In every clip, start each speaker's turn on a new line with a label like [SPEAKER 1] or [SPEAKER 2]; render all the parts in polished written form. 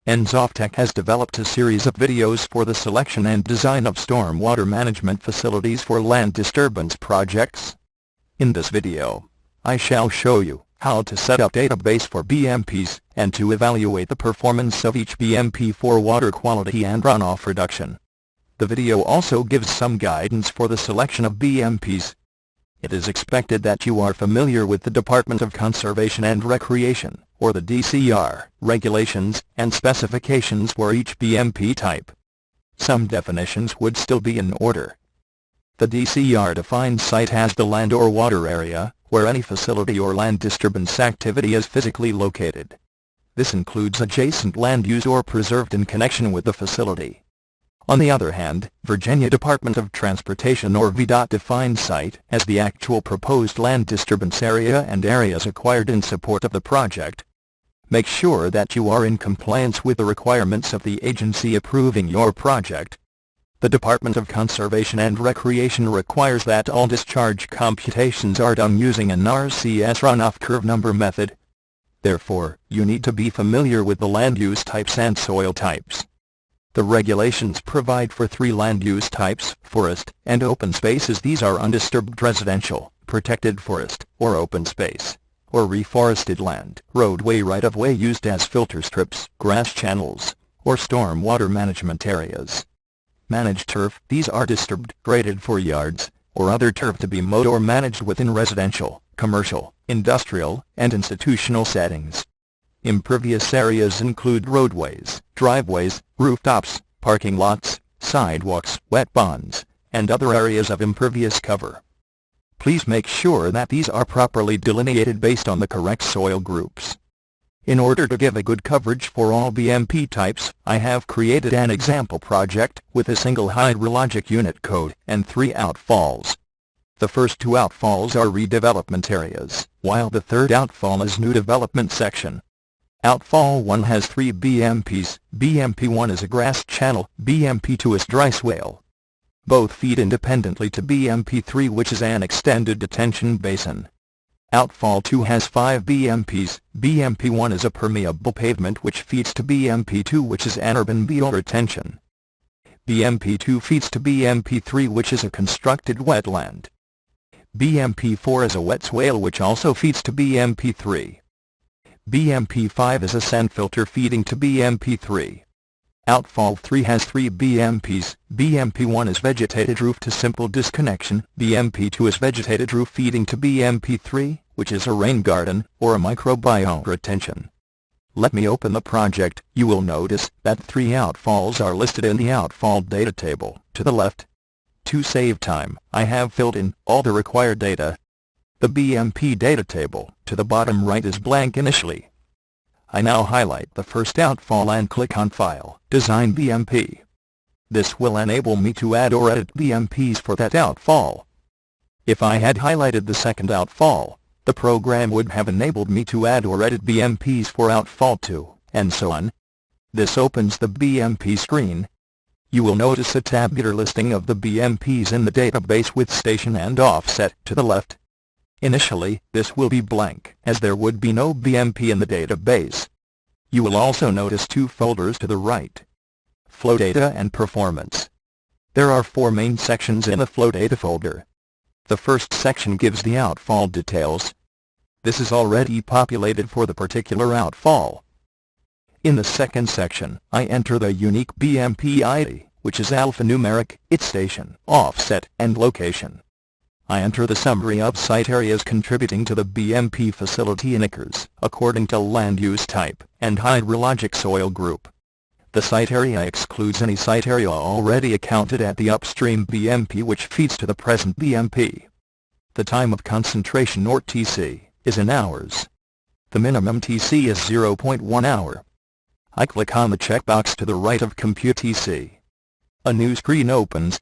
[SPEAKER 1] Ensoftec has developed a series of videos for the selection and design of stormwater management facilities for land disturbance projects. In this video, I shall show you how to set up database for BMPs and to evaluate the performance of each BMP for water quality and runoff reduction. The video also gives some guidance for the selection of BMPs. It is expected that you are familiar with the Department of Conservation and Recreation, or the DCR, regulations and specifications for each BMP type. Some definitions would still be in order. The DCR defines site as the land or water area, where any facility or land disturbance activity is physically located. This includes adjacent land used or preserved in connection with the facility. On the other hand, Virginia Department of Transportation or VDOT defines site as the actual proposed land disturbance area and areas acquired in support of the project. Make sure that you are in compliance with the requirements of the agency approving your project. The Department of Conservation and Recreation requires that all discharge computations are done using an RCS runoff curve number method. Therefore, you need to be familiar with the land use types and soil types. The regulations provide for 3 land use types: forest and open spaces. These are undisturbed residential, protected forest, or open space, or reforested land, roadway right-of-way used as filter strips, grass channels, or storm water management areas. Managed turf. These are disturbed, graded for yards, or other turf to be mowed or managed within residential, commercial, industrial, and institutional settings. Impervious areas include roadways, driveways, rooftops, parking lots, sidewalks, wet ponds, and other areas of impervious cover. Please make sure that these are properly delineated based on the correct soil groups. In order to give a good coverage for all BMP types, I have created an example project with a single hydrologic unit code and 3 outfalls. The first 2 outfalls are redevelopment areas, while the third outfall is new development section. Outfall 1 has 3 BMPs. BMP 1 is a grass channel, BMP 2 is dry swale. Both feed independently to BMP 3, which is an extended detention basin. Outfall 2 has 5 BMPs. BMP 1 is a permeable pavement which feeds to BMP 2, which is an urban beetle retention. BMP 2 feeds to BMP 3, which is a constructed wetland. BMP 4 is a wet swale which also feeds to BMP 3. BMP 5 is a sand filter feeding to BMP 3. Outfall 3 has 3 BMPs. BMP 1 is vegetated roof to simple disconnection. BMP 2 is vegetated roof feeding to BMP 3, which is a rain garden, or a microbiome retention. Let me open the project. You will notice that 3 outfalls are listed in the outfall data table to the left. To save time, I have filled in all the required data. The BMP data table to the bottom right is blank initially. I now highlight the first outfall and click on File, Design BMP. This will enable me to add or edit BMPs for that outfall. If I had highlighted the second outfall, the program would have enabled me to add or edit BMPs for outfall 2, and so on. This opens the BMP screen. You will notice a tabular listing of the BMPs in the database with station and offset to the left. Initially, this will be blank, as there would be no BMP in the database. You will also notice 2 folders to the right: Flow Data and Performance. There are 4 main sections in the Flow Data folder. The first section gives the outfall details. This is already populated for the particular outfall. In the second section, I enter the unique BMP ID, which is alphanumeric, its station, offset, and location. I enter the summary of site areas contributing to the BMP facility in acres, according to land use type and hydrologic soil group. The site area excludes any site area already accounted at the upstream BMP which feeds to the present BMP. The time of concentration, or TC, is in hours. The minimum TC is 0.1 hour. I click on the checkbox to the right of Compute TC. A new screen opens.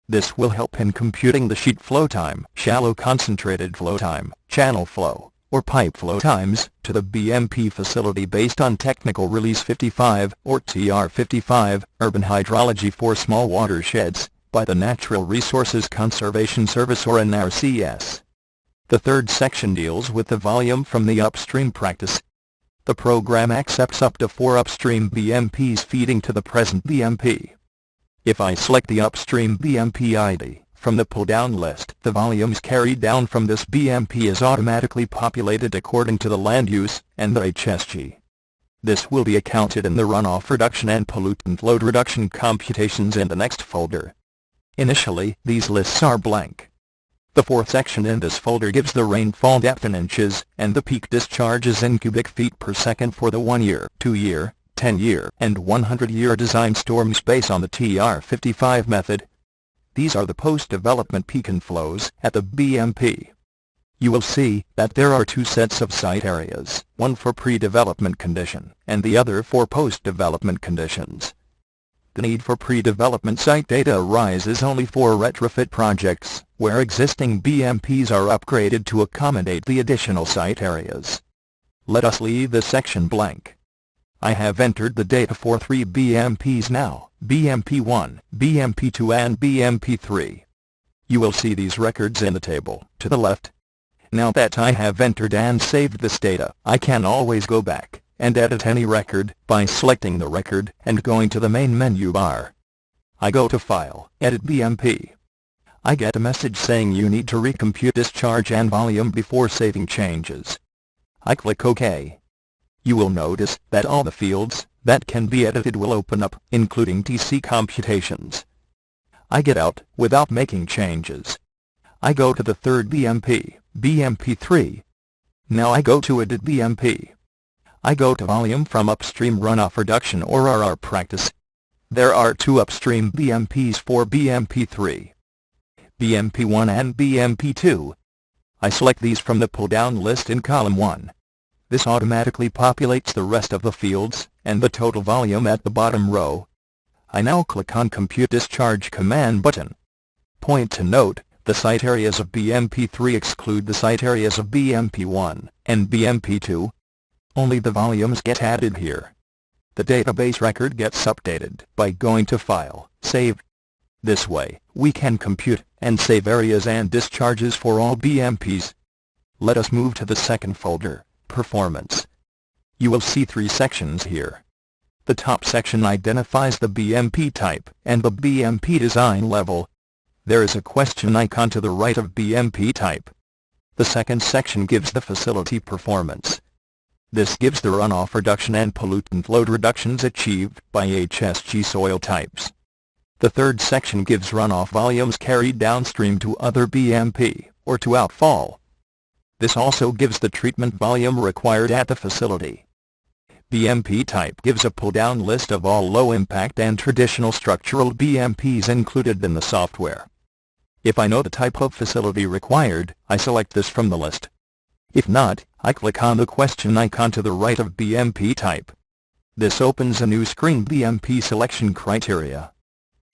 [SPEAKER 1] This will help in computing the sheet flow time, shallow concentrated flow time, channel flow, or pipe flow times to the BMP facility based on Technical Release 55 or TR 55, Urban Hydrology for Small Watersheds, by the Natural Resources Conservation Service or NRCS. The third section deals with the volume from the upstream practice. The program accepts up to 4 upstream BMPs feeding to the present BMP. If I select the upstream BMP ID from the pull-down list, the volumes carried down from this BMP is automatically populated according to the land use and the HSG. This will be accounted in the runoff reduction and pollutant load reduction computations in the next folder. Initially, these lists are blank. The fourth section in this folder gives the rainfall depth in inches and the peak discharges in cubic feet per second for the 1-year, 2-year, 10-year, and 100-year design storms based on the TR55 method. These are the post-development peak inflows at the BMP. You will see that there are 2 sets of site areas, one for pre-development condition and the other for post-development conditions. The need for pre-development site data arises only for retrofit projects, where existing BMPs are upgraded to accommodate the additional site areas. Let us leave this section blank. I have entered the data for 3 BMPs now, BMP1, BMP2 and BMP3. You will see these records in the table to the left. Now that I have entered and saved this data, I can always go back and edit any record by selecting the record and going to the main menu bar. I go to File, Edit BMP. I get a message saying you need to recompute discharge and volume before saving changes. I click OK. You will notice that all the fields that can be edited will open up, including DC computations. I get out without making changes. I go to the third BMP, BMP3. Now I go to Edit BMP. I go to Volume from Upstream Runoff Reduction or RR Practice. There are 2 upstream BMPs for BMP3, BMP1 and BMP2. I select these from the pull-down list in column 1. This automatically populates the rest of the fields and the total volume at the bottom row. I now click on Compute Discharge Command button. Point to note, the site areas of BMP3 exclude the site areas of BMP1 and BMP2. Only the volumes get added here. The database record gets updated by going to File, Save. This way, we can compute and save areas and discharges for all BMPs. Let us move to the second folder, Performance. You will see 3 sections here. The top section identifies the BMP type and the BMP design level. There is a question icon to the right of BMP type. The second section gives the facility performance. This gives the runoff reduction and pollutant load reductions achieved by HSG soil types. The third section gives runoff volumes carried downstream to other BMP, or to outfall. This also gives the treatment volume required at the facility. BMP type gives a pull-down list of all low-impact and traditional structural BMPs included in the software. If I know the type of facility required, I select this from the list. If not, I click on the question icon to the right of BMP type. This opens a new screen, BMP selection criteria.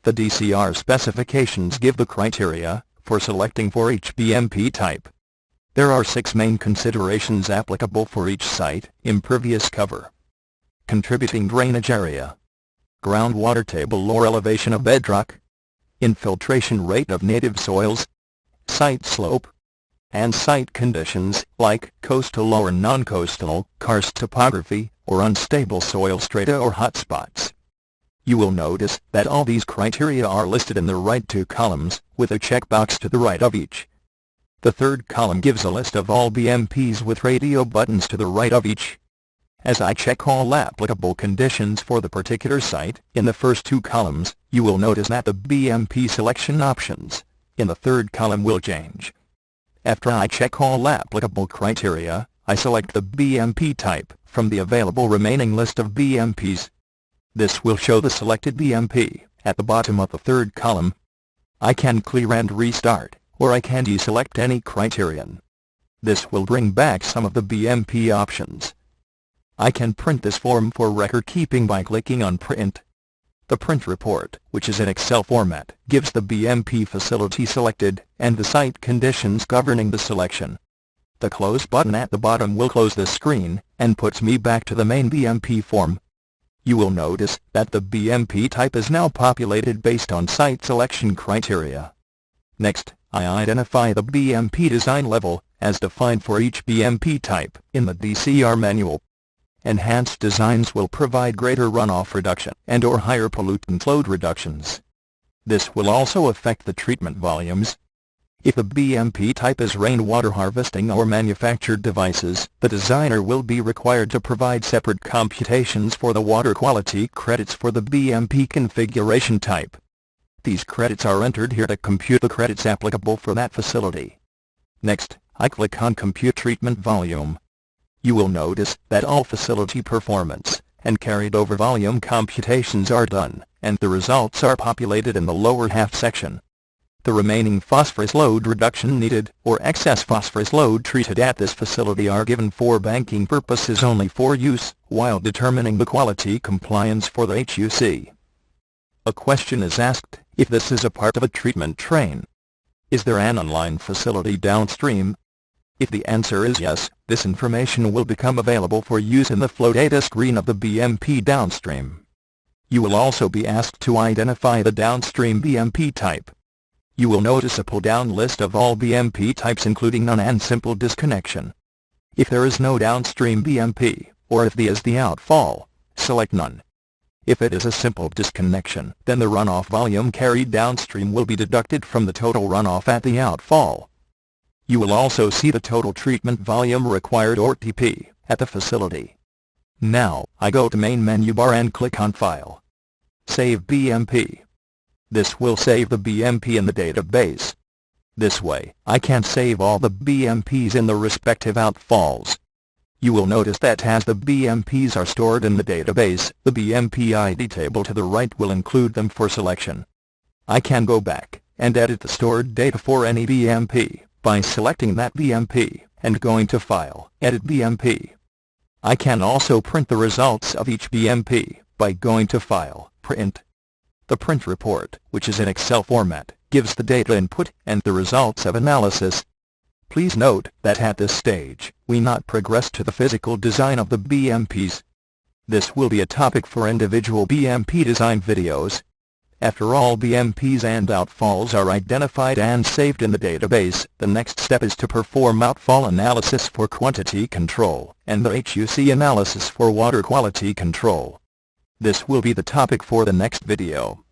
[SPEAKER 1] The DCR specifications give the criteria for selecting for each BMP type. There are 6 main considerations applicable for each site: impervious cover, contributing drainage area, groundwater table or elevation of bedrock, infiltration rate of native soils, site slope, and site conditions like coastal or non-coastal, karst topography, or unstable soil strata or hotspots. You will notice that all these criteria are listed in the right 2 columns, with a checkbox to the right of each. The third column gives a list of all BMPs with radio buttons to the right of each. As I check all applicable conditions for the particular site, in the first 2 columns, you will notice that the BMP selection options in the third column will change. After I check all applicable criteria, I select the BMP type from the available remaining list of BMPs. This will show the selected BMP at the bottom of the third column. I can clear and restart, or I can deselect any criterion. This will bring back some of the BMP options. I can print this form for record keeping by clicking on Print. The print report, which is in Excel format, gives the BMP facility selected and the site conditions governing the selection. The Close button at the bottom will close the screen and puts me back to the main BMP form. You will notice that the BMP type is now populated based on site selection criteria. Next, I identify the BMP design level as defined for each BMP type in the DCR manual. Enhanced designs will provide greater runoff reduction and/or higher pollutant load reductions. This will also affect the treatment volumes. If the BMP type is rainwater harvesting or manufactured devices, the designer will be required to provide separate computations for the water quality credits for the BMP configuration type. These credits are entered here to compute the credits applicable for that facility. Next, I click on Compute Treatment Volume. You will notice that all facility performance and carried over volume computations are done, and the results are populated in the lower half section. The remaining phosphorus load reduction needed, or excess phosphorus load treated at this facility, are given for banking purposes only for use, while determining the quality compliance for the HUC. A question is asked, if this is a part of a treatment train. Is there an online facility downstream? If the answer is yes, this information will become available for use in the flow data screen of the BMP downstream. You will also be asked to identify the downstream BMP type. You will notice a pull-down list of all BMP types including none and simple disconnection. If there is no downstream BMP, or if the is the outfall, select none. If it is a simple disconnection, then the runoff volume carried downstream will be deducted from the total runoff at the outfall. You will also see the total treatment volume required, or TP, at the facility. Now, I go to main menu bar and click on File. Save BMP. This will save the BMP in the database. This way, I can save all the BMPs in the respective outfalls. You will notice that as the BMPs are stored in the database, the BMP ID table to the right will include them for selection. I can go back and edit the stored data for any BMP by selecting that BMP and going to File, Edit BMP. I can also print the results of each BMP by going to File, Print. The print report, which is in Excel format, gives the data input and the results of analysis. Please note that at this stage, we not progress to the physical design of the BMPs. This will be a topic for individual BMP design videos. After all BMPs and outfalls are identified and saved in the database, the next step is to perform outfall analysis for quantity control and the HUC analysis for water quality control. This will be the topic for the next video.